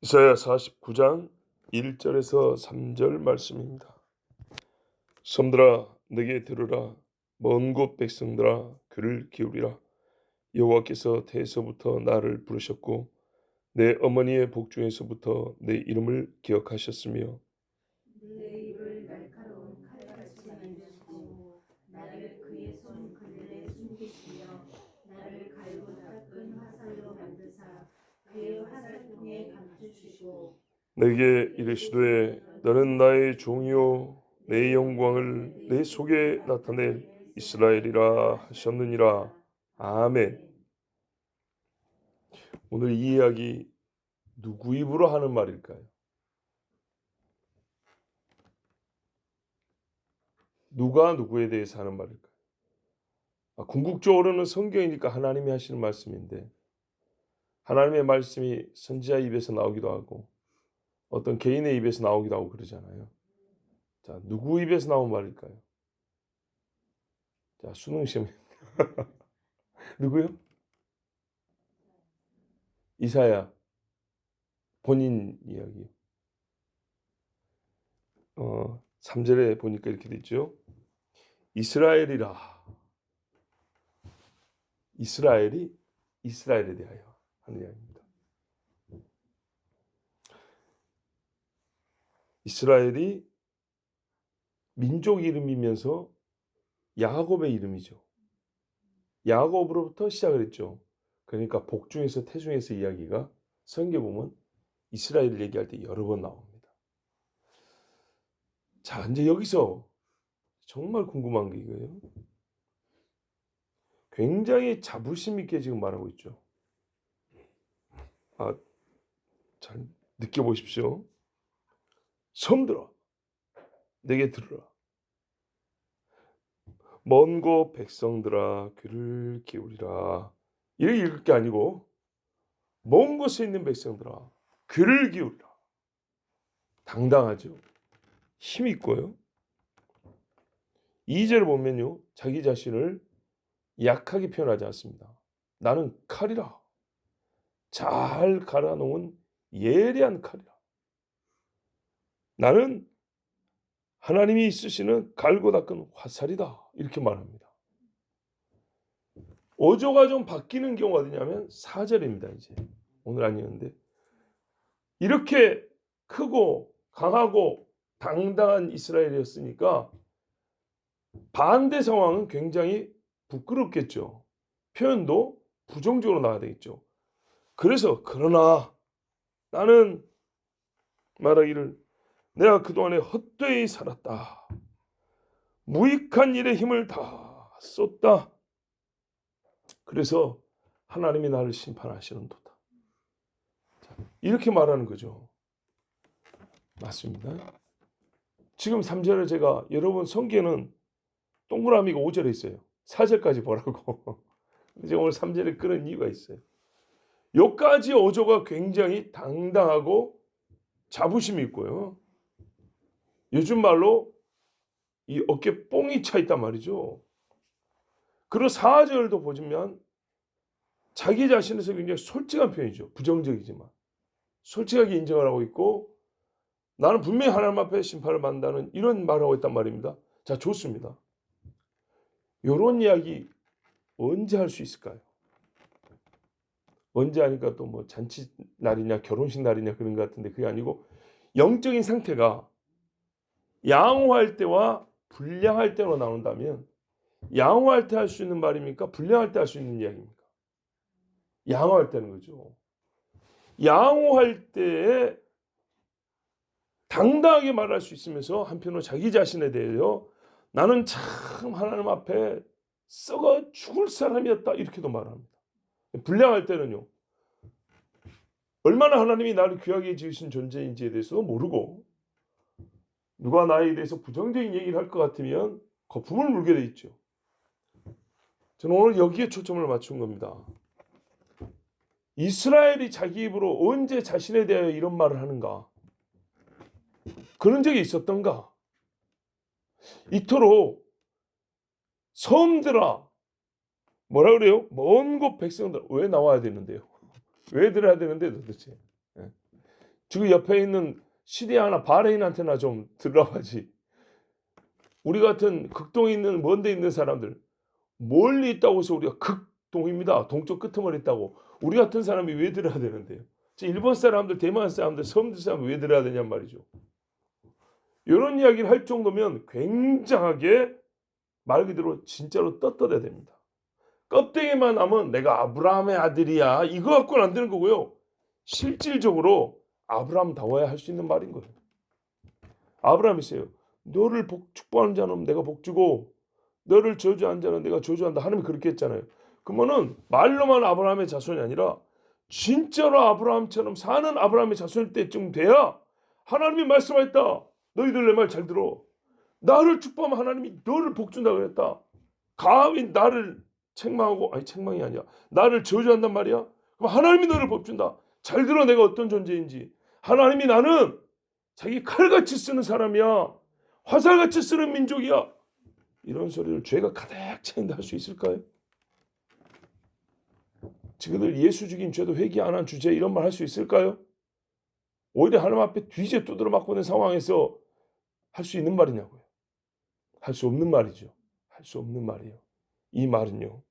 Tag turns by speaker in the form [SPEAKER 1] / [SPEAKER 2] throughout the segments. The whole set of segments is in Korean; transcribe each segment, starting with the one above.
[SPEAKER 1] 이사야 49장 1절에서 3절 말씀입니다. 섬들아 내게 들으라, 먼 곳 백성들아 귀를 기울이라. 여호와께서 태에서부터 나를 부르셨고 내 어머니의 복중에서부터 내 이름을 기억하셨으며
[SPEAKER 2] 내 입을 날카로운 칼같이 만드시고 나를 그의 손 그늘에 숨기시며 나를 갈고 닦은 화살로 만드사 그의 화살통에 감추시고
[SPEAKER 1] 내게 이르시되 너는 나의 종이요 내 영광을 내 속에 나타낼 이스라엘이라 하셨느니라. 아멘. 오늘 이 이야기 누구 입으로 하는 말일까요? 누가 누구에 대해서 하는 말일까요? 궁극적으로는 성경이니까 하나님이 하시는 말씀인데 하나님의 말씀이 선지자 입에서 나오기도 하고 어떤 개인의 입에서 나오기도 하고 그러잖아요. 자, 누구 입에서 나온 말일까요? 자, 수능 시험 누구요? 이사야 본인 이야기. 3절에 보니까 이렇게 됐죠. 이스라엘이라. 이스라엘이 이스라엘에 대하여 하는 이야기입니다. 이스라엘이 민족 이름이면서 야곱의 이름이죠. 야곱으로부터 시작을 했죠. 그러니까 복중에서 태중에서 이야기가 성경 보면 이스라엘을 얘기할 때 여러 번 나옵니다. 자, 이제 여기서 정말 궁금한 게 이거예요. 굉장히 자부심 있게 지금 말하고 있죠. 잘 느껴보십시오. 섬들아, 내게 들으라. 먼 곳 백성들아, 귀를 기울이라. 이렇게 읽을 게 아니고 먼 곳에 있는 백성들아, 귀를 기울이라. 당당하죠. 힘 있고요. 2절을 보면요. 자기 자신을 약하게 표현하지 않습니다. 나는 칼이라. 잘 갈아놓은 예리한 칼이라. 나는 하나님이 쓰시는 갈고 닦은 화살이다. 이렇게 말합니다. 어조가 좀 바뀌는 경우가 어디냐면 4절입니다. 이제 오늘 아니었는데 이렇게 크고 강하고 당당한 이스라엘이었으니까 반대 상황은 굉장히 부끄럽겠죠. 표현도 부정적으로 나와야 되겠죠. 그래서 그러나 나는 말하기를 내가 그동안에 헛되이 살았다. 무익한 일에 힘을 다 쏟다. 그래서 하나님이 나를 심판하시는도다. 이렇게 말하는 거죠. 맞습니다. 지금 3절에 제가 여러분 성경은 동그라미가 5절에 있어요. 4절까지 보라고. 제가 오늘 3절에 끊은 이유가 있어요. 여기까지 어조가 굉장히 당당하고 자부심이 있고요. 요즘 말로 이 어깨 뽕이 차 있단 말이죠. 그리고 4절도 보시면 자기 자신에서 굉장히 솔직한 표현이죠. 부정적이지만 솔직하게 인정을 하고 있고 나는 분명히 하나님 앞에 심판을 받는다는 이런 말을 하고 있단 말입니다. 자, 좋습니다. 이런 이야기 언제 할 수 있을까요? 언제 하니까 또 뭐 잔치 날이냐 결혼식 날이냐 그런 것 같은데 그게 아니고 영적인 상태가 양호할 때와 불량할 때로 나온다면 양호할 때 할 수 있는 말입니까? 불량할 때 할 수 있는 이야기입니까? 양호할 때는 거죠. 양호할 때에 당당하게 말할 수 있으면서 한편으로 자기 자신에 대하여 나는 참 하나님 앞에 썩어 죽을 사람이었다 이렇게도 말합니다. 불량할 때는요. 얼마나 하나님이 나를 귀하게 지으신 존재인지에 대해서도 모르고 누가 나에 대해서 부정적인 얘기를 할 것 같으면 거품을 물게 돼 있죠. 저는 오늘 여기에 초점을 맞춘 겁니다. 이스라엘이 자기 입으로 언제 자신에 대하여 이런 말을 하는가? 그런 적이 있었던가? 이토록 섬들아 뭐라 그래요? 먼 곳 백성들 왜 나와야 되는데요? 왜 들어야 되는데 도대체? 지금 옆에 있는 시리아나 바레인한테나 좀 들어가지. 우리 같은 극동에 있는 먼데 있는 사람들 멀리 있다고 해서 우리가 극동입니다. 동쪽 끄트머리 있다고. 우리 같은 사람이 왜 들어야 되는데요? 일본 사람들, 대만 사람들, 섬들 사람이 왜 들어야 되냔 말이죠. 이런 이야기를 할 정도면 굉장하게 말 그대로 진짜로 떳떳해야 됩니다. 껍데기만 하면 내가 아브라함의 아들이야 이거 갖고는 안 되는 거고요. 실질적으로 아브라함다워야 할 수 있는 말인 거예요. 아브라함이 있어요. 너를 축복하는 자는 내가 복 주고 너를 저주하는 자는 내가 저주한다. 하나님이 그렇게 했잖아요. 그러면은 말로만 아브라함의 자손이 아니라 진짜로 아브라함처럼 사는 아브라함의 자손일 때쯤 돼야 하나님이 말씀하셨다. 너희들 내 말 잘 들어. 나를 축복하면 하나님이 너를 복 준다 그랬다. 감히 나를 책망하고 아니 책망이 아니야. 나를 저주한단 말이야. 그럼 하나님이 너를 복 준다. 잘 들어 내가 어떤 존재인지. 하나님이 나는 자기 칼같이 쓰는 사람이야. 화살같이 쓰는 민족이야. 이런 소리를 죄가 가득 차인데 할 수 있을까요? 지금들 예수 죽인 죄도 회개 안 한 주제에 이런 말 할 수 있을까요? 오히려 하나님 앞에 뒤제 두드려 맞고 있는 상황에서 할 수 있는 말이냐고요. 할 수 없는 말이죠. 할 수 없는 말이에요. 이 말은요.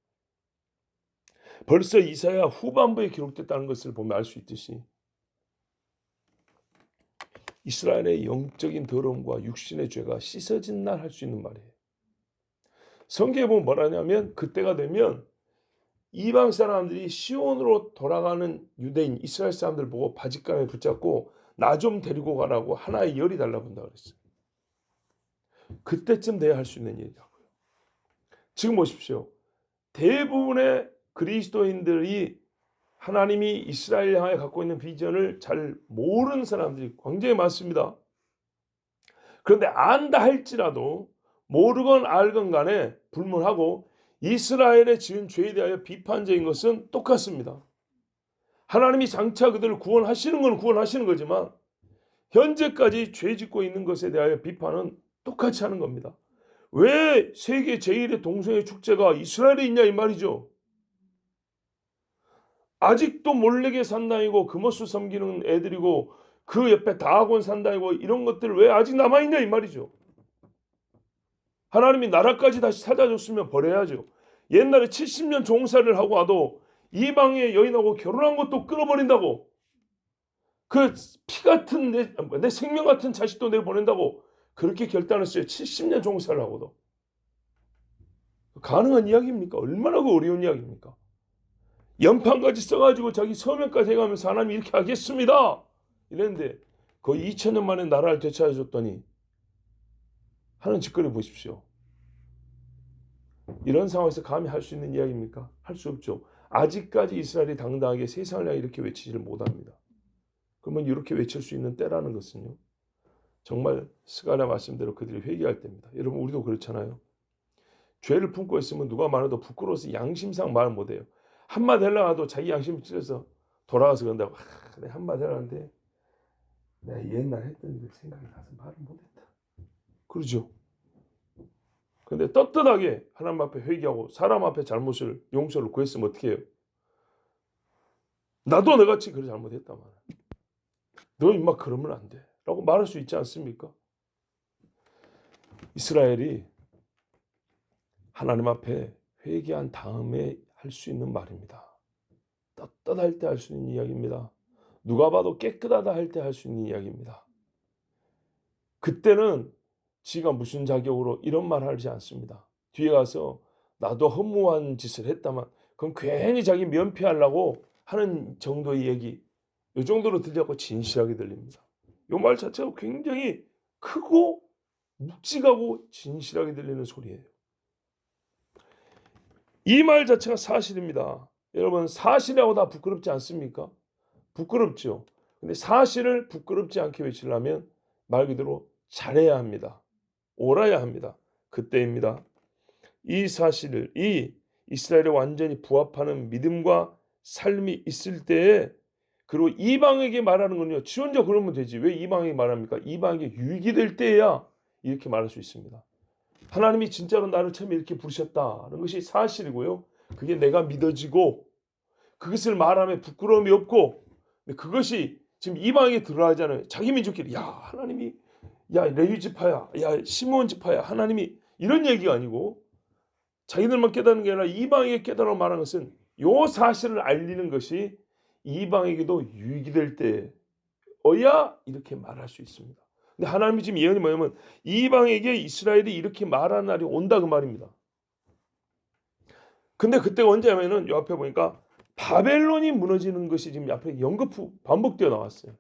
[SPEAKER 1] 벌써 이사야 후반부에 기록됐다는 것을 보면 알 수 있듯이 이스라엘의 영적인 더러움과 육신의 죄가 씻어진 날 할 수 있는 말이에요. 성경에 보면 뭐라냐면 그때가 되면 이방 사람들이 시온으로 돌아가는 유대인 이스라엘 사람들 보고 바짓감에 붙잡고 나 좀 데리고 가라고 하나의 열이 달라붙는다 그랬어요. 그때쯤 돼야 할 수 있는 일이라고요. 지금 보십시오. 대부분의 그리스도인들이 하나님이 이스라엘 향해 갖고 있는 비전을 잘 모르는 사람들이 굉장히 많습니다. 그런데 안다 할지라도 모르건 알건 간에 불문하고 이스라엘의 지은 죄에 대하여 비판적인 것은 똑같습니다. 하나님이 장차 그들을 구원하시는 건 구원하시는 거지만 현재까지 죄 짓고 있는 것에 대하여 비판은 똑같이 하는 겁니다. 왜 세계 제1의 동성애 축제가 이스라엘에 있냐 이 말이죠. 아직도 몰래게 산다이고 금어수 섬기는 애들이고 그 옆에 다학원 산다이고 이런 것들 왜 아직 남아있냐 이 말이죠. 하나님이 나라까지 다시 찾아줬으면 버려야죠. 옛날에 70년 종사를 하고 와도 이방의 여인하고 결혼한 것도 끊어버린다고. 그 피 같은 내 생명 같은 자식도 내가 보낸다고 그렇게 결단했어요. 70년 종사를 하고도. 가능한 이야기입니까? 얼마나 그 어려운 이야기입니까? 연판까지 써가지고 자기 서명까지 해가면서 하나님이 이렇게 하겠습니다. 이랬는데 거의 2000년 만에 나라를 되찾아줬더니 하는 짓거리 보십시오. 이런 상황에서 감히 할 수 있는 이야기입니까? 할 수 없죠. 아직까지 이스라엘이 당당하게 세상을 향해 이렇게 외치지를 못합니다. 그러면 이렇게 외칠 수 있는 때라는 것은요. 정말 스가랴 말씀대로 그들이 회개할 때입니다. 여러분 우리도 그렇잖아요. 죄를 품고 있으면 누가 말해도 부끄러워서 양심상 말 못해요. 한마디 하려고 해도 자기 양심이 찔려서 돌아가서 그런다고 그래 한마디 하려는데 내가 옛날 했던 일 생각이 나서 말을 못했다. 그러죠. 근데 떳떳하게 하나님 앞에 회개하고 사람 앞에 잘못을 용서를 구했으면 어떻게 해요? 나도 너같이 그래 잘못했다 말이야. 너 임마 그러면 안 돼 라고 말할 수 있지 않습니까? 이스라엘이 하나님 앞에 회개한 다음에 할 수 있는 말입니다. 떳떳할 때 할 수 있는 이야기입니다. 누가 봐도 깨끗하다 할 때 할 수 있는 이야기입니다. 그때는 지가 무슨 자격으로 이런 말 하지 않습니다. 뒤에 가서 나도 허무한 짓을 했다만 그건 괜히 자기 면피하려고 하는 정도의 얘기 이 정도로 들려고 진실하게 들립니다. 이 말 자체가 굉장히 크고 묵직하고 진실하게 들리는 소리예요. 이 말 자체가 사실입니다. 여러분 사실이라고 다 부끄럽지 않습니까? 부끄럽죠. 근데 사실을 부끄럽지 않게 외치려면 말 그대로 잘해야 합니다. 옳아야 합니다. 그때입니다. 이 사실을 이 이스라엘에 완전히 부합하는 믿음과 삶이 있을 때에 그리고 이방에게 말하는 건요. 지 혼자 그러면 되지. 왜 이방에게 말합니까? 이방에게 유익이 될 때야 이렇게 말할 수 있습니다. 하나님이 진짜로 나를 처음 이렇게 부르셨다는 것이 사실이고요. 그게 내가 믿어지고 그것을 말하면 부끄러움이 없고 그것이 지금 이방에 들어가잖아요. 자기 민족끼리 야 하나님이 야 레위 지파야, 야 시므온 지파야, 하나님이 이런 얘기가 아니고 자기들만 깨닫는 게 아니라 이방에게 깨달아 말하는 것은 요 사실을 알리는 것이 이방에게도 유익이 될 때어야 이렇게 말할 수 있습니다. 근데 하나님이 지금 예언이 뭐냐면 이방에게 이스라엘이 이렇게 말하는 날이 온다 그 말입니다. 근데 그때가 언제냐면은 요 앞에 보니까 바벨론이 무너지는 것이 지금 앞에 연거푸 반복되어 나왔어요.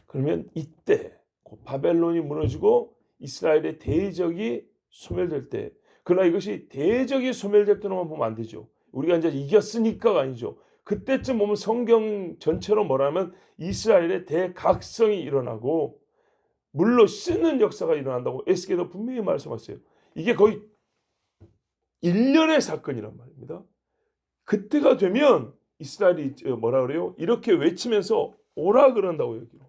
[SPEAKER 1] 그러면 이때 바벨론이 무너지고 이스라엘의 대적이 소멸될 때, 그러나 이것이 대적이 소멸될 때로만 보면 안 되죠. 우리가 이제 이겼으니까가 아니죠. 그때쯤 보면 성경 전체로 뭐라면 이스라엘의 대각성이 일어나고 물로 씻는 역사가 일어난다고 에스겔도 분명히 말씀하셨어요. 이게 거의 1년의 사건이란 말입니다. 그때가 되면 이스라엘이 뭐라 그래요? 이렇게 외치면서 오라 그런다고 여기로.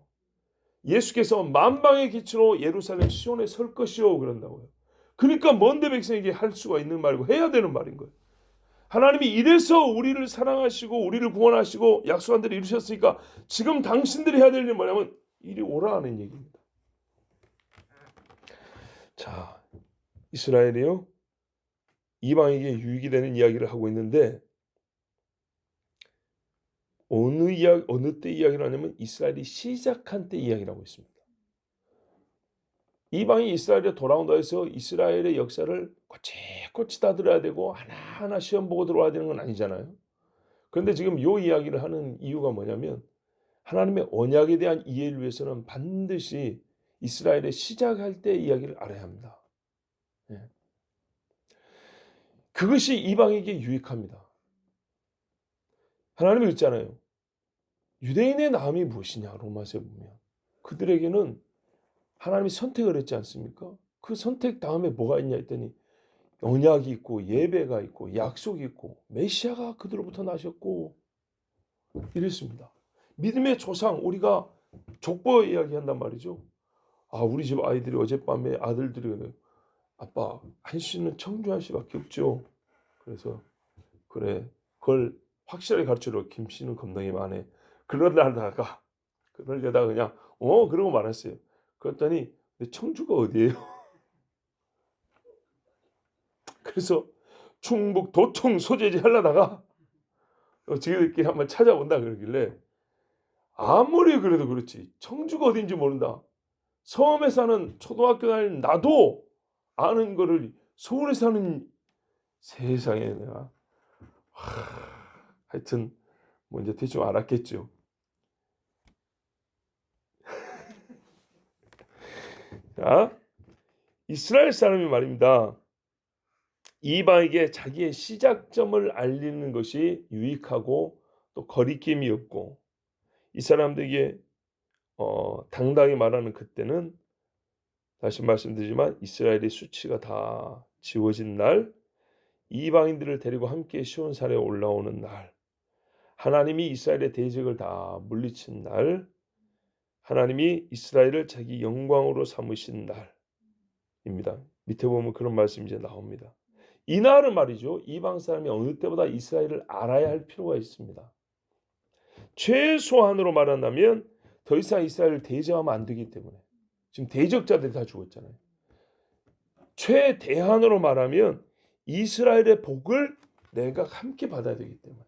[SPEAKER 1] 예수께서 만방의 기초로 예루살렘 시온에 설 것이요 그런다고요. 그러니까 먼데 백성에게 할 수가 있는 말이고 해야 되는 말인 거예요. 하나님이 이래서 우리를 사랑하시고 우리를 구원하시고 약속한 대로 이루셨으니까 지금 당신들이 해야 될 일은 뭐냐면 이리 오라 하는 얘기입니다. 자, 이스라엘이요 이방에게 유익이 되는 이야기를 하고 있는데 어느 때 이야기를 하냐면 이스라엘이 시작한 때 이야기를 하고 있습니다. 이방이 이스라엘에 돌아온다 해서 이스라엘의 역사를 꼬치꼬치 다 들어야 되고 하나하나 시험 보고 들어와야 되는 건 아니잖아요. 그런데 지금 이 이야기를 하는 이유가 뭐냐면 하나님의 언약에 대한 이해를 위해서는 반드시 이스라엘의 시작할 때 이야기를 알아야 합니다. 예. 그것이 이방에게 유익합니다. 하나님이 있잖아요. 유대인의 나음이 무엇이냐 로마서에 보면 그들에게는 하나님이 선택을 했지 않습니까? 그 선택 다음에 뭐가 있냐 했더니 언약이 있고 예배가 있고 약속이 있고 메시아가 그들로부터 나셨고 이랬습니다. 믿음의 조상 우리가 족보 이야기한단 말이죠. 아 우리 집 아이들이 어젯밤에 아들들이 아빠 한 씨는 청주 한 씨밖에 없죠. 그래서 그래 그걸 확실하게 가르쳐줘. 김 씨는 겁나게 많네. 그러려다가 그냥 그러고 말았어요. 그랬더니 근데 청주가 어디예요? 그래서 충북 도청 소재지 하려다가 지들끼리 한번 찾아본다 그러길래 아무리 그래도 그렇지 청주가 어딘지 모른다. 섬에 사는 초등학교 다니는 나도 아는 거를 서울에 사는 세상에 내가 하여튼 뭐 이제 대충 알았겠죠. 자, 이스라엘 사람이 말입니다. 이방에게 자기의 시작점을 알리는 것이 유익하고 또 거리낌이 없고 이 사람들에게 당당히 말하는 그때는 다시 말씀드리지만 이스라엘의 수치가 다 지워진 날 이방인들을 데리고 함께 시온산에 올라오는 날 하나님이 이스라엘의 대적을 다 물리친 날 하나님이 이스라엘을 자기 영광으로 삼으신 날입니다. 밑에 보면 그런 말씀이 이제 나옵니다. 이 날은 말이죠. 이방 사람이 어느 때보다 이스라엘을 알아야 할 필요가 있습니다. 최소한으로 말한다면 더 이상 이스라엘을 대적하면 안 되기 때문에 지금 대적자들이 다 죽었잖아요. 최대한으로 말하면 이스라엘의 복을 내가 함께 받아야 되기 때문에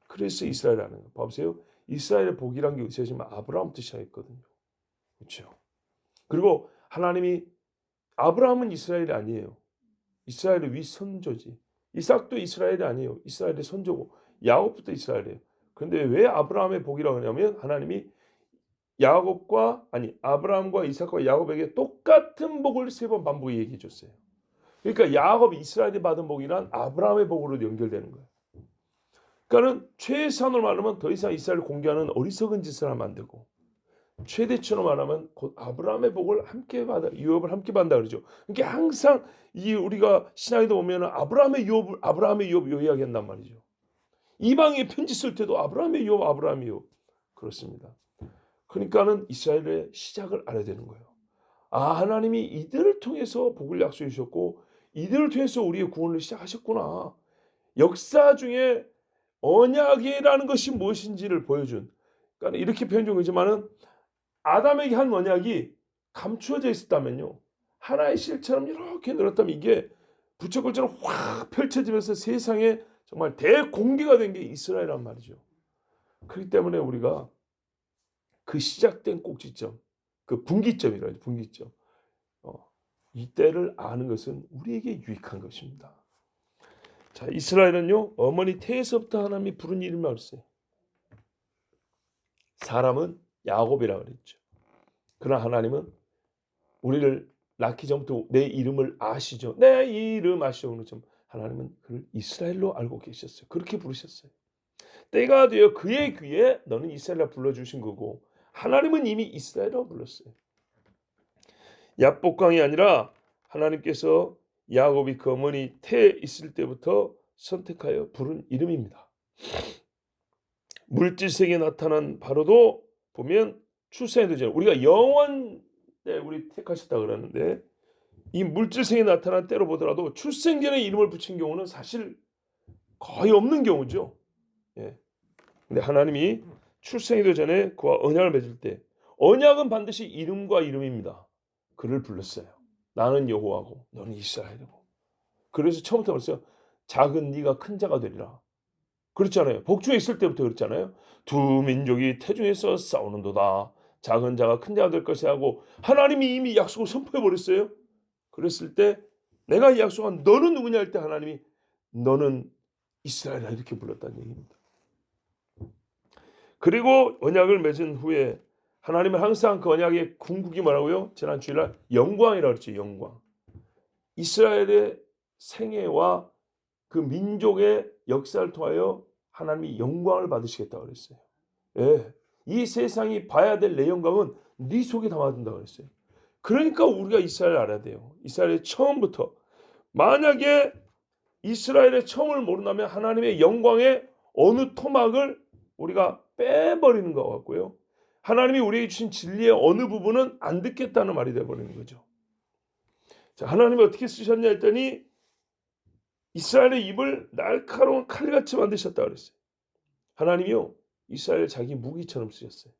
[SPEAKER 1] 그래서 이스라엘이라는 거. 봐보세요. 이스라엘의 복이란 게 있어지면 아브라함부터 시작했거든요. 그렇죠. 그리고 하나님이 아브라함은 이스라엘이 아니에요. 이스라엘의 윗선조지. 이삭도 이스라엘이 아니에요. 이스라엘의 선조고 야곱부터 이스라엘이에요. 그런데 왜 아브라함의 복이라고 하냐면 하나님이 아브라함과 이삭과 야곱에게 똑같은 복을 3번 반복해 얘기해 줬어요. 그러니까 야곱이 이스라엘이 받은 복이란 아브라함의 복으로 연결되는 거예요. 그러니까는 최선으로 말하면 더 이상 이스라엘을 공개하는 어리석은 짓을 하면 안 되고 최대치로 말하면 곧 아브라함의 복을 함께 받아 유업을 함께 받는다 그러죠. 그러니까 항상 이 우리가 신약에도 보면은 아브라함의 유업 이야기한단 말이죠. 이방에 편지 쓸 때도 아브라함의 유업 그렇습니다. 그러니까는 이스라엘의 시작을 알아야 되는 거예요. 하나님이 이들을 통해서 복을 약속해 주셨고 이들을 통해서 우리의 구원을 시작하셨구나. 역사 중에 언약이라는 것이 무엇인지를 보여준 그러니까 이렇게 표현 좀 그렇지만은 아담에게 한 언약이 감추어져 있었다면요, 하나의 실처럼 이렇게 늘었다면 이게 부처꼴처럼 확 펼쳐지면서 세상에 정말 대공개가 된 게 이스라엘이란 말이죠. 그렇기 때문에 우리가 그 시작된 꼭지점, 그 분기점이라죠. 분기점. 이때를 아는 것은 우리에게 유익한 것입니다. 자, 이스라엘은요, 어머니 태에서부터 하나님이 부른 이름이라고 했어요. 사람은 야곱이라고 그랬죠. 그러나 하나님은 우리를 낳기 전부터 내 이름을 아시죠. 내 이름 아시죠. 하나님은 그를 이스라엘로 알고 계셨어요. 그렇게 부르셨어요. 때가 되어 그의 귀에 너는 이스라엘이라 불러주신 거고, 하나님은 이미 이스라엘이라고 불렀어요. 야복강이 아니라 하나님께서 야곱이 그 어머니 태에 있을 때부터 선택하여 부른 이름입니다. 물질세계에 나타난 바로도 보면 출생에도 전에 우리가 영원 때 우리 택하셨다 그러는데, 이 물질세계에 나타난 때로 보더라도 출생 전에 이름을 붙인 경우는 사실 거의 없는 경우죠. 예. 근데 하나님이 출생에도 전에 그와 언약을 맺을 때, 언약은 반드시 이름과 이름입니다. 그를 불렀어요. 나는 여호와고 너는 이스라엘이고. 그래서 처음부터 벌써 작은 네가 큰 자가 되리라. 그렇잖아요. 복중에 있을 때부터 그랬잖아요. 두 민족이 태중에서 싸우는도다. 작은 자가 큰 자가 될 것이 하고, 하나님이 이미 약속을 선포해 버렸어요. 그랬을 때 내가 약속한 너는 누구냐 할 때 하나님이 너는 이스라엘이라 이렇게 불렀다는 얘기입니다. 그리고 언약을 맺은 후에 하나님은 항상 그 언약의 궁극이 뭐라고요? 지난 주일날 영광이라고 그랬죠. 영광. 이스라엘의 생애와 그 민족의 역사를 통하여 하나님이 영광을 받으시겠다고 그랬어요. 예. 이 세상이 봐야 될 내 영광은 네 속에 담아둔다고 그랬어요. 그러니까 우리가 이스라엘을 알아야 돼요. 이스라엘의 처음부터. 만약에 이스라엘의 처음을 모른다면 하나님의 영광의 어느 토막을 우리가 빼버리는 것 같고요. 하나님이 우리에게 주신 진리의 어느 부분은 안 듣겠다는 말이 되어버리는 거죠. 자, 하나님이 어떻게 쓰셨냐 했더니 이스라엘의 입을 날카로운 칼같이 만드셨다고 그랬어요. 하나님이요, 이스라엘을 자기 무기처럼 쓰셨어요.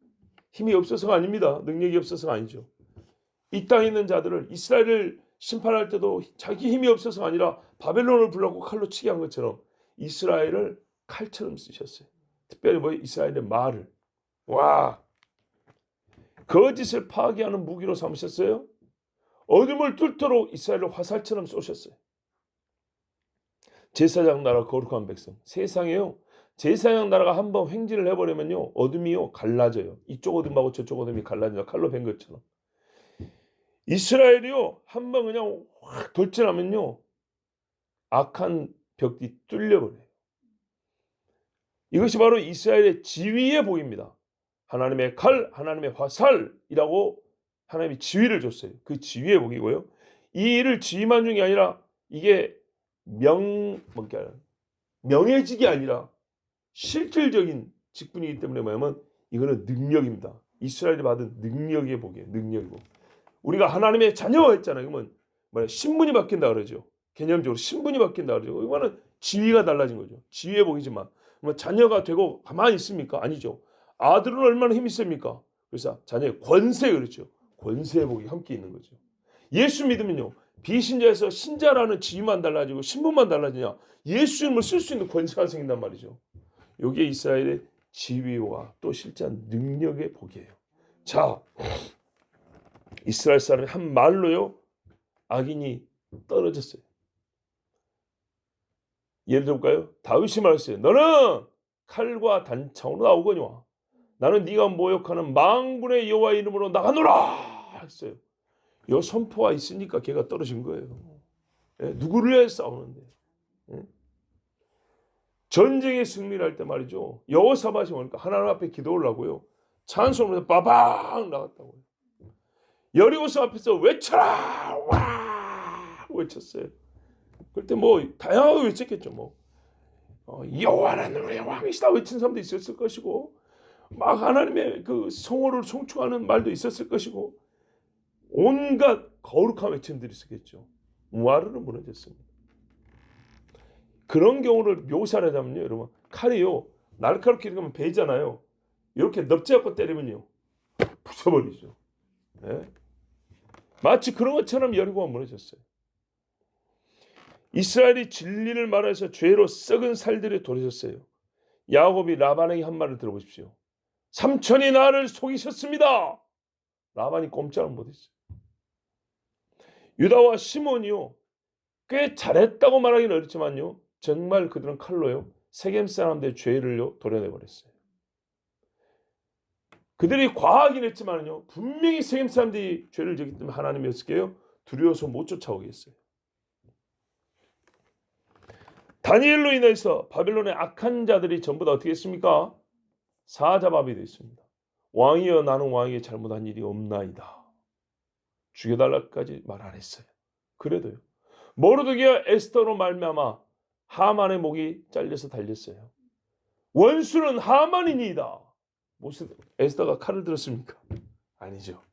[SPEAKER 1] 힘이 없어서가 아닙니다. 능력이 없어서가 아니죠. 이 땅에 있는 자들을, 이스라엘을 심판할 때도 자기 힘이 없어서가 아니라 바벨론을 불러고 칼로 치게 한 것처럼 이스라엘을 칼처럼 쓰셨어요. 특별히 이스라엘의 말을, 와, 거짓을 파괴하는 무기로 삼으셨어요. 어둠을 뚫도록 이스라엘을 화살처럼 쏘셨어요. 제사장 나라 거룩한 백성. 세상에요, 제사장 나라가 한번 횡진을 해버리면요, 어둠이요 갈라져요. 이쪽 어둠하고 저쪽 어둠이 갈라져요. 칼로 벤 것처럼. 이스라엘이요 한번 그냥 확 돌진하면요, 악한 벽이 뚫려버려요. 이것이 바로 이스라엘의 지위의 복입니다. 하나님의 칼, 하나님의 화살이라고 하나님이 지위를 줬어요. 그 지위의 복이고요. 이 일을 지위만 준 게 아니라 이게 명예직이 아니라 실질적인 직분이기 때문에 뭐냐면 이거는 능력입니다. 이스라엘이 받은 능력의 복이에요. 능력이고. 우리가 하나님의 자녀가 했잖아요. 그러면 신분이 바뀐다 그러죠. 개념적으로 신분이 바뀐다 그러죠. 이거는 지위가 달라진 거죠. 지위의 복이지만 자녀가 되고 가만히 있습니까? 아니죠. 아들은 얼마나 힘이 셉니까? 그래서 자녀의 권세, 그렇죠. 권세의 복이 함께 있는 거죠. 예수 믿으면요, 비신자에서 신자라는 지위만 달라지고 신분만 달라지냐, 예수 이름을 쓸 수 있는 권세가 생긴단 말이죠. 이게 이스라엘의 지위와 또 실제한 능력의 복이에요. 자, 이스라엘 사람이 한 말로요, 악인이 떨어졌어요. 예를 들어볼까요? 다윗이 말했어요. 너는 칼과 단창으로 나오거니와 나는 네가 모욕하는 망군의 여호와 이름으로 나가노라 했어요. 이 선포가 있으니까 걔가 떨어진 거예요. 예? 누구를 위해 싸우는데? 예? 전쟁에 승리를 할 때 말이죠, 여호사밧이 오니까 하나님 앞에 기도를 하고요, 찬송을 빠방 나갔다고요. 여리고성 앞에서 외쳐라, 와 외쳤어요. 그때 다양하게 외쳤겠죠. 여호와는 우리의 왕이시다 외친 사람도 있었을 것이고, 막 하나님의 그 성호를 송축하는 말도 있었을 것이고, 온갖 거룩한 외침들이 있었겠죠. 우아르는 무너졌습니다. 그런 경우를 묘사를 하자면요, 여러분, 칼이요 날카롭게 이렇게 하면 베잖아요. 이렇게 넙지갖고 때리면요 부숴버리죠. 예? 마치 그런 것처럼 여리고가 무너졌어요. 이스라엘이 진리를 말해서 죄로 썩은 살들이 돌아섰어요. 야곱이 라반에게 한 말을 들어보십시오. 삼촌이 나를 속이셨습니다. 라반이 꼼짝을 못했어요. 유다와 시몬이요 꽤 잘했다고 말하기는 어렵지만요 정말 그들은 칼로요 세겜 사람들의 죄를요 도려내버렸어요. 그들이 과하긴 했지만요 분명히 세겜 사람들이 죄를 지기 때문에 하나님이 어떻게 해요? 두려워서 못 쫓아오겠어요. 다니엘로 인해서 바벨론의 악한 자들이 전부 다 어떻게 했습니까? 사자밥이 됐습니다. 왕이여 나는 왕에게 잘못한 일이 없나이다. 죽여달라까지 말 안 했어요. 그래도요. 모르드게와 에스더로 말미암아 하만의 목이 잘려서 달렸어요. 원수는 하만이니이다. 무슨 에스더가 칼을 들었습니까? 아니죠.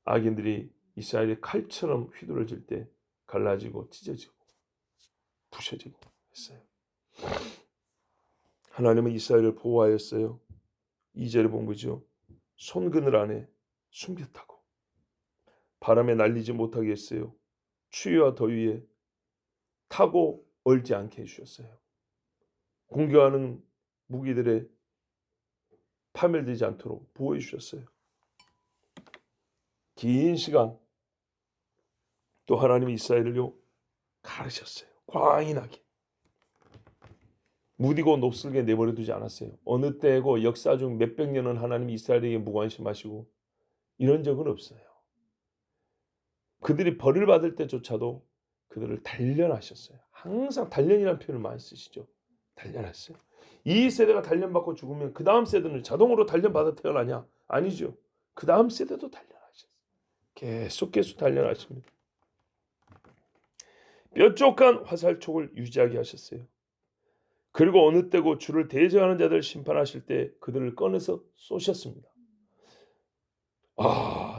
[SPEAKER 1] 악인들이 이스라엘의 칼처럼 휘두르질 때 갈라지고 찢어지고 부셔지고 했어요. 하나님은 이스라엘을 보호하였어요. 2절에 본 거죠. 손그늘 안에 숨겼다고. 바람에 날리지 못하게 했어요. 추위와 더위에 타고 얼지 않게 해주셨어요. 공격하는 무기들에 파멸되지 않도록 보호해 주셨어요. 긴 시간 또 하나님이 이스라엘을요 가르셨어요. 광인하게. 무디고 녹슬게 내버려 두지 않았어요. 어느 때고 역사 중 몇백 년은 하나님이 이스라엘에게 무관심하시고 이런 적은 없어요. 그들이 벌을 받을 때조차도 그들을 단련하셨어요. 항상 단련이라는 표현을 많이 쓰시죠. 단련했어요. 이 세대가 단련받고 죽으면 그 다음 세대는 자동으로 단련받아 태어나냐? 아니죠. 그 다음 세대도 단련하셨어요. 계속 단련하십니다. 뾰족한 화살촉을 유지하게 하셨어요. 그리고 어느 때고 주를 대적하는 자들을 심판하실 때 그들을 꺼내서 쏘셨습니다.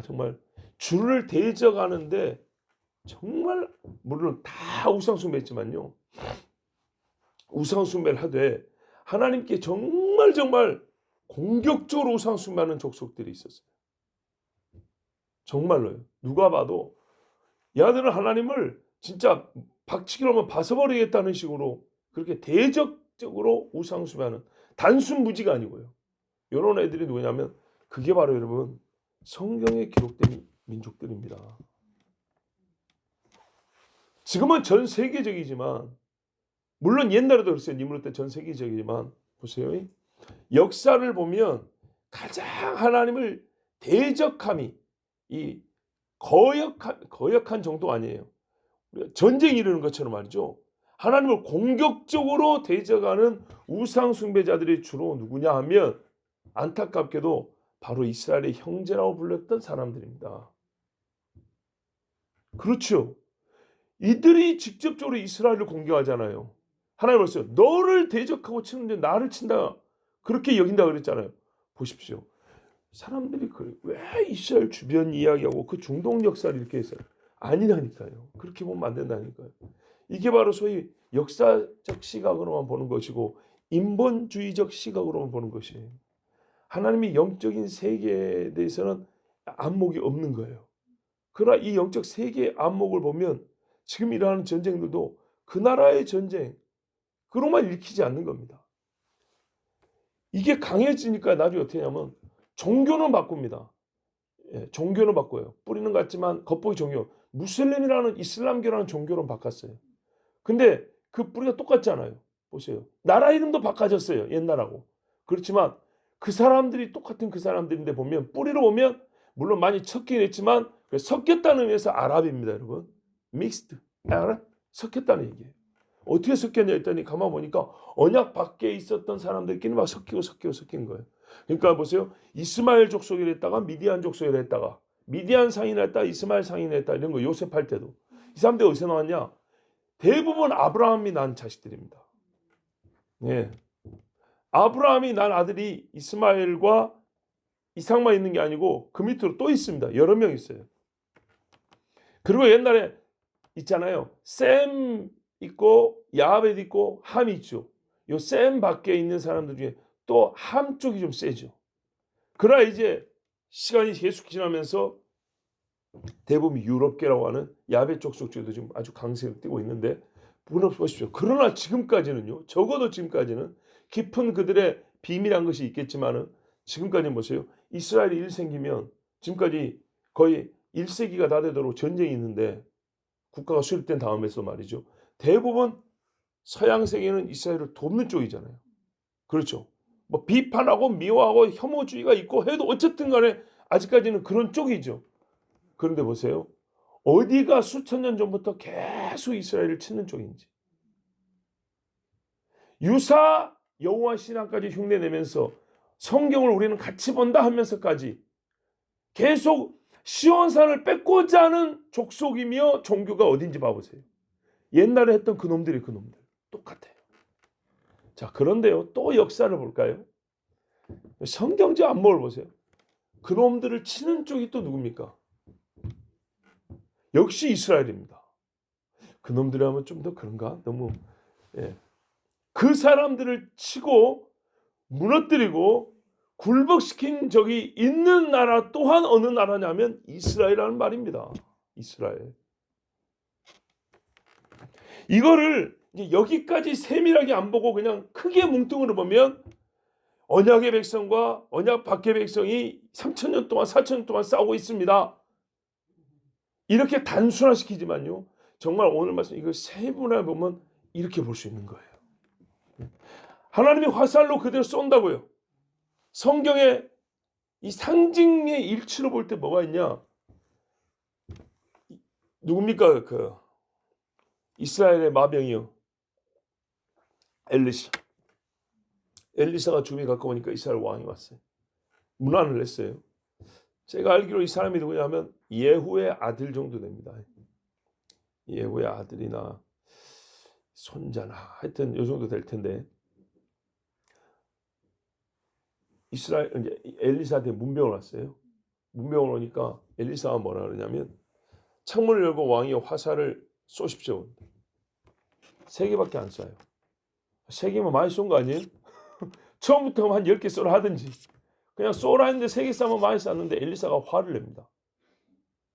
[SPEAKER 1] 정말 주를 대적하는데 정말 물론 다 우상숭배했지만요. 우상숭배를 하되 하나님께 정말 공격적으로 우상숭배하는 족속들이 있었어요. 정말로요. 누가 봐도 야들은 하나님을 진짜 박치기로 하면 봐서버리겠다는 식으로 그렇게 대적적으로 우상숭배하는 단순 무지가 아니고요. 이런 애들이 누구냐면 그게 바로 여러분 성경에 기록된 민족들입니다. 지금은 전 세계적이지만 물론 옛날에도 그랬어요. 니므롯 때 전 세계적이지만 보세요. 역사를 보면 가장 하나님을 대적함이 이 거역한 정도 아니에요. 전쟁 이르는 것처럼 말이죠. 하나님을 공격적으로 대적하는 우상 숭배자들이 주로 누구냐 하면 안타깝게도 바로 이스라엘의 형제라고 불렸던 사람들입니다. 그렇죠. 이들이 직접적으로 이스라엘을 공격하잖아요. 하나님 말씀 너를 대적하고 치는데 나를 친다 그렇게 여긴다 그랬잖아요. 보십시오. 사람들이 왜 이스라엘 주변 이야기하고 그 중동 역사를 이렇게 했어요. 아니라니까요. 그렇게 보면 안 된다니까요. 이게 바로 소위 역사적 시각으로만 보는 것이고 인본주의적 시각으로만 보는 것이에요. 하나님이 영적인 세계에 대해서는 안목이 없는 거예요. 그러나 이 영적 세계의 안목을 보면 지금 일어나는 전쟁들도 그 나라의 전쟁 그로만 읽히지 않는 겁니다. 이게 강해지니까 나중에 어떻게 하냐면 종교는 바꿉니다. 종교는 바꿔요. 뿌리는 같지만 겉보기 종교. 무슬림이라는 이슬람교라는 종교로 바꿨어요. 근데 그 뿌리가 똑같잖아요. 보세요. 나라 이름도 바꿔졌어요. 옛날하고. 그렇지만 그 사람들이 똑같은 그 사람들인데 보면 뿌리로 보면 물론 많이 섞이긴 했지만 섞였다는 의미에서 아랍입니다. 여러분. 믹스드. 아랍? 섞였다는 얘기예요. 어떻게 섞였냐 했더니 가만 보니까 언약 밖에 있었던 사람들끼리 막 섞인 거예요. 그러니까 보세요. 이스마엘 족속이라 했다가 미디안 족속이라 했다가 미디안 상인을 했다가 이스마엘 상인을 했다 이런 거 요셉 할 때도 이 사람들이 어디서 나왔냐? 대부분 아브라함이 낳은 자식들입니다. 예. 아브라함이 낳은 아들이 이스마엘과 이삭만 있는 게 아니고 그 밑으로 또 있습니다. 여러 명 있어요. 그리고 옛날에 있잖아요. 셈 있고 야벳 있고 함이 있죠. 요 센 밖에 있는 사람들 중에 또 함 쪽이 좀 세죠. 그러나 이제 시간이 계속 지나면서 대부분 유럽계라고 하는 야베 쪽 속주도 지금 아주 강세를 띠고 있는데 보십시오. 그러나 지금까지는요. 적어도 지금까지는 깊은 그들의 비밀한 것이 있겠지만은 지금까지는 보세요. 이스라엘이 일 생기면 지금까지 거의 1세기가 다 되도록 전쟁이 있는데 국가가 수립된 다음에서 말이죠. 대부분 서양 세계는 이스라엘을 돕는 쪽이잖아요. 그렇죠. 뭐 비판하고 미워하고 혐오주의가 있고 해도 어쨌든 간에 아직까지는 그런 쪽이죠. 그런데 보세요. 어디가 수천 년 전부터 계속 이스라엘을 치는 쪽인지. 유사 여호와 신앙까지 흉내내면서 성경을 우리는 같이 본다 하면서까지 계속 시온산을 뺏고자 하는 족속이며 종교가 어딘지 봐보세요. 옛날에 했던 그놈들 똑같아요. 자, 그런데요. 또 역사를 볼까요? 성경제 안목을 보세요. 그놈들을 치는 쪽이 또 누굽니까? 역시 이스라엘입니다. 그놈들이 하면 좀 더 그런가? 너무 그 사람들을 치고 무너뜨리고 굴복시킨 적이 있는 나라 또한 어느 나라냐면 이스라엘이라는 말입니다. 이스라엘. 이거를 이제 여기까지 세밀하게 안 보고 그냥 크게 뭉뚱으로 보면 언약의 백성과 언약 밖의 백성이 3,000년 동안 4,000년 동안 싸우고 있습니다. 이렇게 단순화시키지만요. 정말 오늘 말씀 이걸 세분화해 보면 이렇게 볼 수 있는 거예요. 하나님이 화살로 그대로 쏜다고요. 성경에 이 상징의 일치로 볼 때 뭐가 있냐? 누굽니까? 그 이스라엘의 마병이요. 엘리사. 엘리사가 죽음이 가까우니까 이스라엘 왕이 왔어요. 문안을 냈어요. 제가 알기로 이 사람이 누구냐면 예후의 아들 정도 됩니다. 예후의 아들이나 손자나 하여튼 이 정도 될 텐데 이스라엘 이제 엘리사한테 문병을 왔어요. 문병을 오니까 엘리사가 뭐라 그러냐면 창문을 열고 왕이 화살을 쏘십시오. 3개밖에 안 쏴요. 3개면 많이 쏜 거 아니에요? 처음부터 한 10개 쏘라 하든지 그냥 쏘라 했는데 3개 쏘면 많이 쐈는데 엘리사가 화를 냅니다.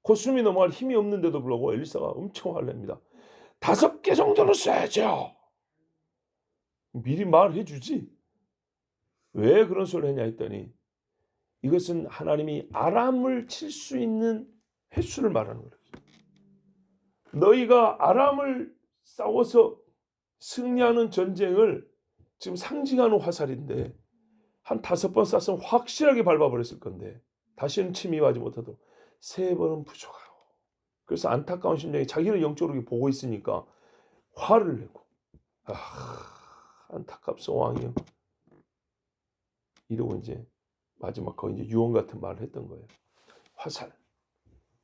[SPEAKER 1] 코숨이 넘어갈 힘이 없는데도 불구하고 엘리사가 엄청 화를 냅니다. 5개 정도는 쏴야죠. 미리 말해 주지. 왜 그런 소리를 했냐 했더니 이것은 하나님이 아람을 칠 수 있는 횟수를 말하는 거예요. 너희가 아람을 싸워서 승리하는 전쟁을 지금 상징하는 화살인데 한 5번 쐈으면 확실하게 밟아버렸을 건데 다시는 침입하지 못하도록 3번은 부족하고 그래서 안타까운 심정이 자기는 영적으로 보고 있으니까 화를 내고 안타깝소 왕이요 이러고 이제 마지막 거의 이제 유언 같은 말을 했던 거예요. 화살.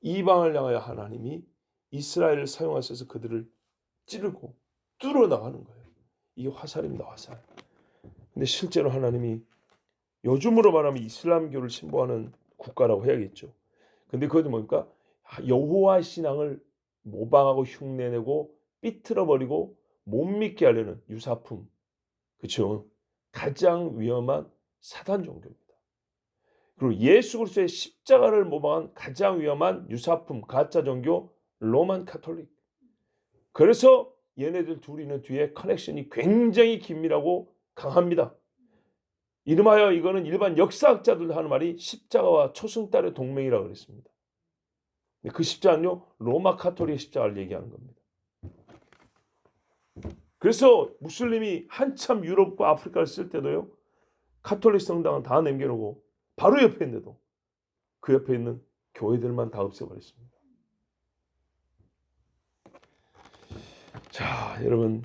[SPEAKER 1] 이방을 향하여 하나님이 이스라엘을 사용하셔서 그들을 찌르고 뚫어 나가는 거예요. 이게 화살입니다. 화살. 근데 실제로 하나님이 요즘으로 말하면 이슬람교를 신봉하는 국가라고 해야겠죠. 근데 그것도 뭡니까? 여호와 신앙을 모방하고 흉내내고 삐뚤어버리고 못 믿게 하려는 유사품. 그렇죠? 가장 위험한 사단 종교입니다. 그리고 예수 그리스도의 십자가를 모방한 가장 위험한 유사품 가짜 종교 로만 카톨릭. 그래서 얘네들 둘이는 뒤에 커넥션이 굉장히 긴밀하고 강합니다. 이름하여 이거는 일반 역사학자들도 하는 말이 십자가와 초승달의 동맹이라고 그랬습니다. 그 십자가는요 로마 카톨릭의 십자가를 얘기하는 겁니다. 그래서 무슬림이 한참 유럽과 아프리카를 쓸 때도요 카톨릭 성당은 다 남겨놓고 바로 옆에 있는데도 그 옆에 있는 교회들만 다 없애버렸습니다. 자, 여러분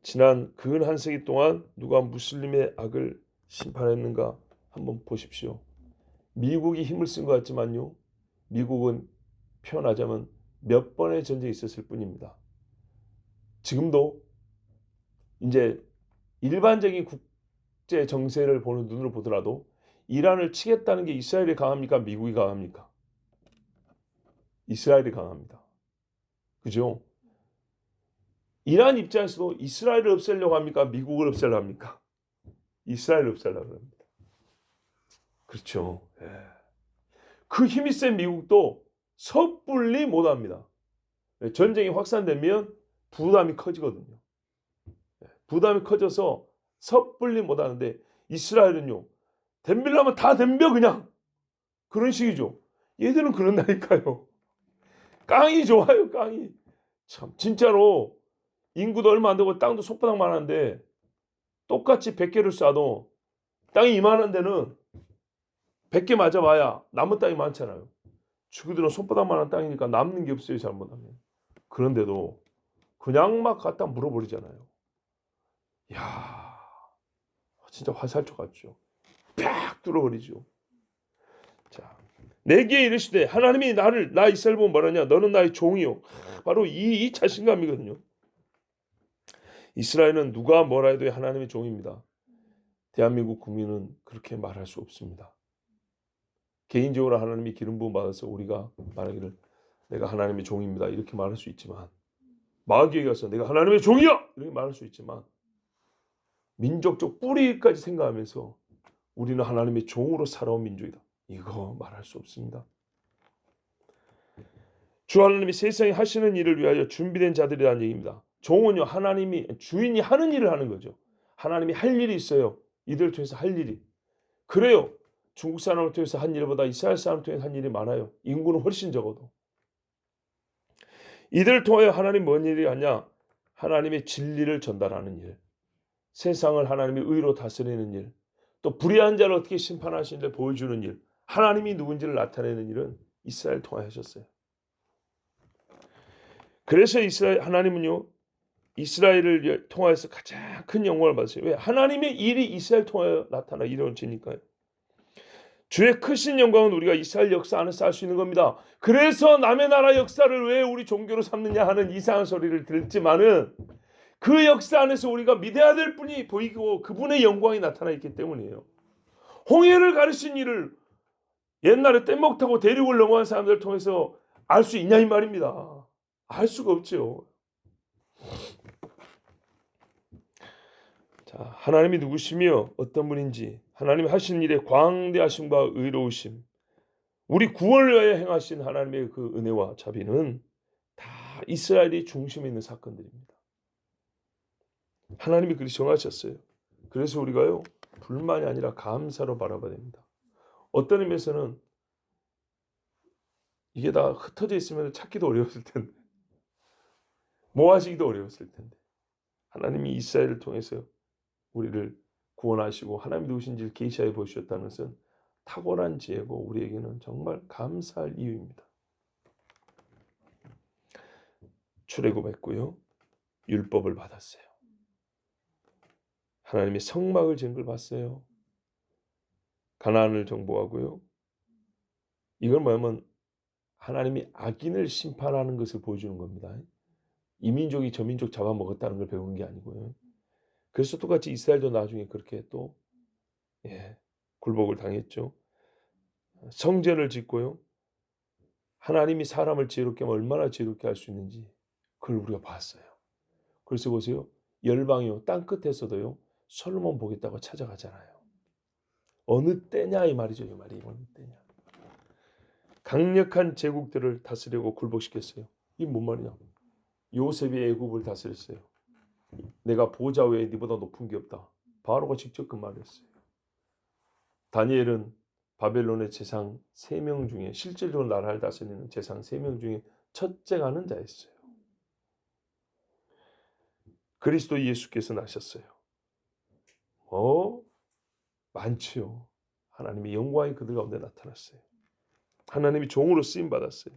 [SPEAKER 1] 지난 근 한 세기 동안 누가 무슬림의 악을 심판했는가 한번 보십시오. 미국이 힘을 쓴 것 같지만요. 미국은 표현하자면 몇 번의 전쟁이 있었을 뿐입니다. 지금도 이제 일반적인 국제 정세를 보는 눈으로 보더라도 이란을 치겠다는 게 이스라엘이 강합니까? 미국이 강합니까? 이스라엘이 강합니다. 그죠? 이란 입장에서도 이스라엘을 없애려고 합니까? 미국을 없애려고 합니까? 이스라엘을 없애려고 합니다. 그렇죠. 예. 그 힘이 센 미국도 섣불리 못합니다. 전쟁이 확산되면 부담이 커지거든요. 부담이 커져서 섣불리 못하는데 이스라엘은요. 덤빌려면 다 덤벼 그냥. 그런 식이죠. 얘들은 그런다니까요. 깡이 좋아요. 깡이. 참 진짜로 인구도 얼마 안 되고 땅도 손바닥만 한데 똑같이 100개를 쏴도 땅이 이만한 데는 100개 맞아봐야 남은 땅이 많잖아요. 지구들은 손바닥만한 땅이니까 남는 게 없어요. 잘못하면. 그런데도 그냥 막 갖다 물어버리잖아요. 야, 진짜 화살촉 같죠. 팍 뚫어버리죠. 자, 내게 이르시되 하나님이 나 이스라엘 보면 뭐라냐? 너는 나의 종이요. 바로 이 자신감이거든요. 이스라엘은 누가 뭐라 해도 하나님의 종입니다. 대한민국 국민은 그렇게 말할 수 없습니다. 개인적으로 하나님이 기름 부음 받아서 우리가 말하기를 내가 하나님의 종입니다. 이렇게 말할 수 있지만 마귀에게 가서 내가 하나님의 종이야! 이렇게 말할 수 있지만 민족적 뿌리까지 생각하면서 우리는 하나님의 종으로 살아온 민족이다. 이거 말할 수 없습니다. 주 하나님이 세상에 하시는 일을 위하여 준비된 자들이라는 얘기입니다. 종은요 하나님이 주인이 하는 일을 하는 거죠. 하나님이 할 일이 있어요. 이들을 통해서 할 일이. 그래요. 중국 사람을 통해서 한 일보다 이스라엘 사람을 통해서 한 일이 많아요. 인구는 훨씬 적어도. 이들을 통하여 하나님 뭔 일이 하냐? 하나님의 진리를 전달하는 일. 세상을 하나님의 의로 다스리는 일. 또 불의한 자를 어떻게 심판하시는지 보여주는 일. 하나님이 누군지를 나타내는 일은 이스라엘 통하여 하셨어요. 그래서 하나님은요. 이스라엘을 통하여서 가장 큰 영광을 받으세요. 왜? 하나님의 일이 이스라엘 통하여 나타나 이루어지니까요. 주의 크신 영광은 우리가 이스라엘 역사 안에서 알 수 있는 겁니다. 그래서 남의 나라 역사를 왜 우리 종교로 삼느냐 하는 이상한 소리를 들었지만은 그 역사 안에서 우리가 믿어야 될 분이 보이고 그분의 영광이 나타나 있기 때문이에요. 홍해를 가르친 일을 옛날에 뗏목 타고 대륙을 넘어간 사람들을 통해서 알 수 있냐 이 말입니다. 알 수가 없죠. 자, 하나님이 누구시며 어떤 분인지 하나님이 하신 일의 광대하심과 의로우심 우리 구원을 위하여 행하신 하나님의 그 은혜와 자비는 다 이스라엘이 중심에 있는 사건들입니다. 하나님이 그렇게 정하셨어요. 그래서 우리가요 불만이 아니라 감사로 바라봐야 됩니다. 어떤 의미에서는 이게 다 흩어져 있으면 찾기도 어려웠을 텐데 모아지기도 어려웠을 텐데 하나님이 이스라엘을 통해서 우리를 구원하시고 하나님 누구신지를 계시하여 보여주셨다는 것은 탁월한 지혜고 우리에게는 정말 감사할 이유입니다. 출애굽했고요. 율법을 받았어요. 하나님의 성막을 지은 걸 봤어요. 가나안을 정복하고요. 이건 뭐냐면 하나님이 악인을 심판하는 것을 보여주는 겁니다. 이 민족이 저 민족 잡아먹었다는 걸 배우는 게 아니고요. 그래서 똑같이 이스라엘도 나중에 그렇게 또 굴복을 당했죠. 성전을 짓고요. 하나님이 사람을 지혜롭게 하면 얼마나 지혜롭게 할 수 있는지 그걸 우리가 봤어요. 그래서 보세요. 열방이요. 땅끝에서도요. 솔로몬 보겠다고 찾아가잖아요. 어느 때냐 이 말이죠. 이 말이 어느 때냐. 강력한 제국들을 다스리고 굴복시켰어요. 이게 뭔 말이냐. 요셉이 애굽을 다스렸어요. 내가 보좌 외에 네보다 높은 게 없다. 바로가 직접 그 말을 했어요. 다니엘은 바벨론의 재상 3명 중에 실질적으로 나라를 다스리는 재상 3명 중에 첫째가 하는 자였어요. 그리스도 예수께서 나셨어요. 많지요. 하나님의 영광이 그들 가운데 나타났어요. 하나님이 종으로 쓰임 받았어요.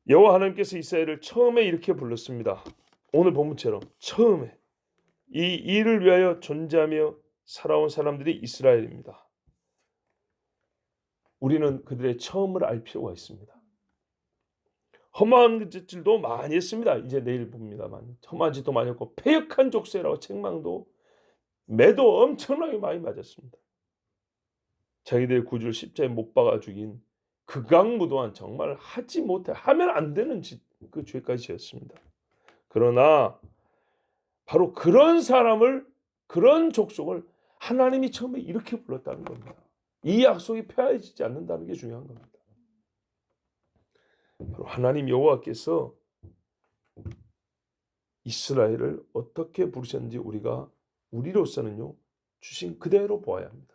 [SPEAKER 1] 여호와 하나님께서 이스라엘을 처음에 이렇게 불렀습니다. 오늘 본문처럼 처음에 이 일을 위하여 존재하며 살아온 사람들이 이스라엘입니다. 우리는 그들의 처음을 알 필요가 있습니다. 험한 짓들도 많이 했습니다. 이제 내일 봅니다만 험한 짓도 많이 했고 패역한 족쇄라고 책망도 매도 엄청나게 많이 맞았습니다. 자기들의 구주를 십자가에 못 박아 죽인 극악무도한 정말 하면 안 되는 그 죄까지 지었습니다. 그러나 바로 그런 사람을, 그런 족속을 하나님이 처음에 이렇게 불렀다는 겁니다. 이 약속이 폐하해지지 않는다는 게 중요한 겁니다. 바로 하나님 여호와께서 이스라엘을 어떻게 부르셨는지 우리로서는요, 주신 그대로 보아야 합니다.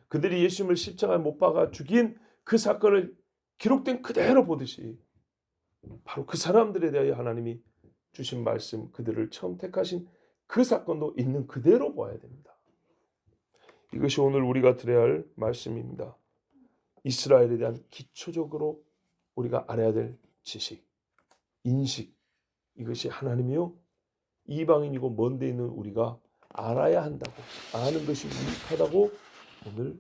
[SPEAKER 1] 그들이 예수님을 십자가에 못 박아 죽인 그 사건을 기록된 그대로 보듯이 바로 그 사람들에 대하여 하나님이 주신 말씀, 그들을 처음 택하신 그 사건도 있는 그대로 봐야 됩니다. 이것이 오늘 우리가 들어야 할 말씀입니다. 이스라엘에 대한 기초적으로 우리가 알아야 될 지식, 인식, 이것이 하나님이요 이방인이고 먼 데 있는 우리가 알아야 한다고, 아는 것이 유익하다고 오늘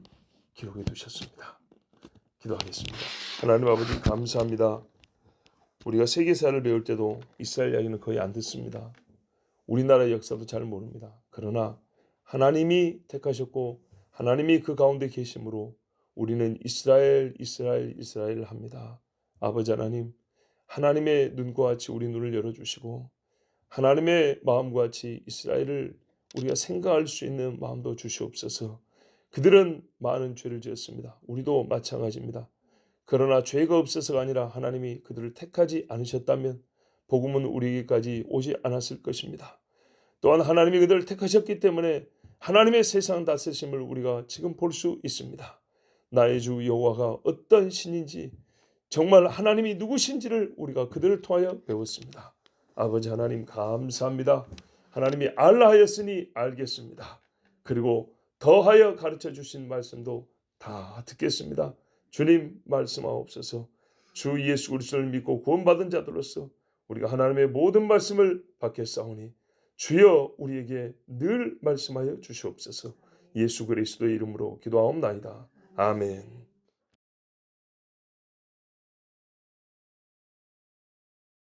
[SPEAKER 1] 기록해 두셨습니다. 기도하겠습니다. 하나님 아버지 감사합니다. 우리가 세계사를 배울 때도 이스라엘 이야기는 거의 안 듣습니다. 우리나라 역사도 잘 모릅니다. 그러나 하나님이 택하셨고 하나님이 그 가운데 계심으로 우리는 이스라엘 합니다. 아버지 하나님, 하나님의 눈과 같이 우리 눈을 열어주시고 하나님의 마음과 같이 이스라엘을 우리가 생각할 수 있는 마음도 주시옵소서. 그들은 많은 죄를 지었습니다. 우리도 마찬가지입니다. 그러나 죄가 없어서가 아니라 하나님이 그들을 택하지 않으셨다면 복음은 우리에게까지 오지 않았을 것입니다. 또한 하나님이 그들을 택하셨기 때문에 하나님의 세상 다스림을 우리가 지금 볼 수 있습니다. 나의 주 여호와가 어떤 신인지, 정말 하나님이 누구신지를 우리가 그들을 통하여 배웠습니다. 아버지 하나님 감사합니다. 하나님이 알라 하였으니 알겠습니다. 그리고 더하여 가르쳐 주신 말씀도 다 듣겠습니다. 주님 말씀하옵소서. 주 예수 그리스도를 믿고 구원받은 자들로서 우리가 하나님의 모든 말씀을 받겠사오니 주여 우리에게 늘 말씀하여 주시옵소서. 예수 그리스도의 이름으로 기도하옵나이다. 아멘.